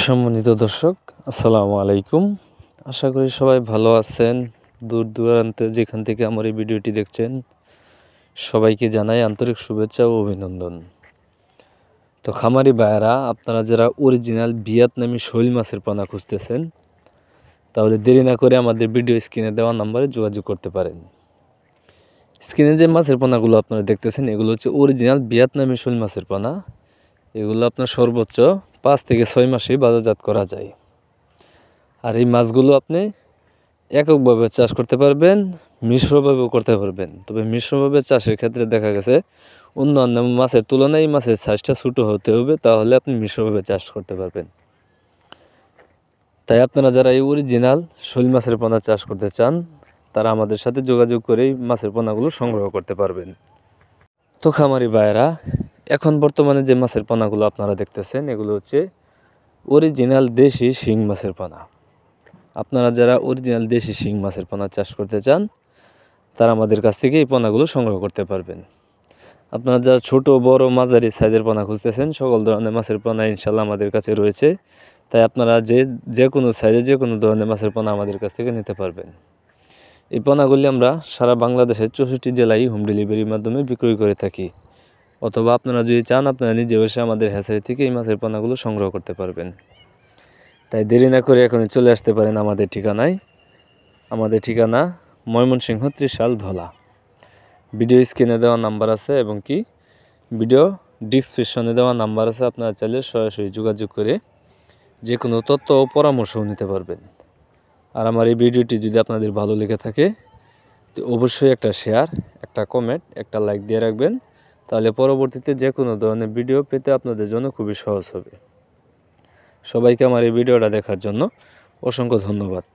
সম্মানিত দর্শক, আসসালামু আলাইকুম। আশা করি সবাই ভালো আছেন। দূর দূরান্তে যেখান থেকে আমার এই ভিডিওটি দেখছেন, সবাইকে জানাই আন্তরিক শুভেচ্ছা ও অভিনন্দন। তো খামারি ভাইয়েরা, আপনারা যারা অরিজিনাল ভিয়েতনামি শৈল মাছের পোনা খুঁজতেছেন, তাহলে দেরি না করে আমাদের ভিডিও স্ক্রিনে দেওয়া নম্বরে যোগাযোগ করতে পারেন। স্ক্রিনে যে মাছের পোনাগুলো আপনারা দেখতেছেন, এগুলো হচ্ছে অরিজিনাল ভিয়েতনামি শৈল মাছের পোনা। এগুলো আপনার সর্বোচ্চ 5 থেকে 6 মাসেই বাজারজাত করা যায়। আর এই মাছগুলো আপনি এককভাবে চাষ করতে পারবেন, মিশ্রভাবেও করতে পারবেন। তবে মিশ্রভাবে চাষের ক্ষেত্রে দেখা গেছে অন্যান্য মাছের তুলনায় এই মাছের সাইজটা ছোটো হতে হবে, তাহলে আপনি মিশ্রভাবে চাষ করতে পারবেন। তাই আপনারা যারা এই অরিজিনাল শৈল মাছের পোনা চাষ করতে চান, তারা আমাদের সাথে যোগাযোগ করেই মাছের পোনাগুলো সংগ্রহ করতে পারবেন। তো খামারি ভাইয়েরা, এখন বর্তমানে যে মাছের পোনাগুলো আপনারা দেখতেছেন, এগুলো হচ্ছে অরিজিনাল দেশি শিং মাছের পোনা। আপনারা যারা অরিজিনাল দেশি শিং মাছের পোনা চাষ করতে চান, তারা আমাদের কাছ থেকে এই পোনাগুলো সংগ্রহ করতে পারবেন। আপনারা যারা ছোট বড় মাঝারি সাইজের পোনা খুঁজতেছেন, সকল ধরনের মাছের পোনা ইনশাল্লাহ আমাদের কাছে রয়েছে। তাই আপনারা যে কোনো সাইজে যে কোনো ধরনের মাছের পোনা আমাদের কাছ থেকে নিতে পারবেন। এই পোনাগুলি আমরা সারা বাংলাদেশের 64 জেলায় হোম ডেলিভারির মাধ্যমে বিক্রয় করে থাকি। অথবা আপনারা যদি চান, আপনারা নিজে বসে আমাদের হ্যাচারি থেকে এই মাছের পোনাগুলো সংগ্রহ করতে পারবেন। তাই দেরি না করে এখনই চলে আসতে পারেন আমাদের ঠিকানায়। আমাদের ঠিকানা ময়মনসিংহ ত্রিশাল ধলা। ভিডিও স্ক্রিনে দেওয়া নাম্বার আছে এবং কি ভিডিও ডিসক্রিপশনে দেওয়া নাম্বার আছে। আপনারা চাইলে সরাসরি যোগাযোগ করে যে কোনো তথ্য ও পরামর্শও নিতে পারবেন। আর আমার এই ভিডিওটি যদি আপনাদের ভালো লেগে থাকে, তো অবশ্যই একটা শেয়ার, একটা কমেন্ট, একটা লাইক দিয়ে রাখবেন। তাহলে পরবর্তীতে যে কোনো ধরনের ভিডিও পেতে আপনাদের জন্য খুবই সহজ হবে। সবাইকে আমার এই ভিডিওটা দেখার জন্য অসংখ্য ধন্যবাদ।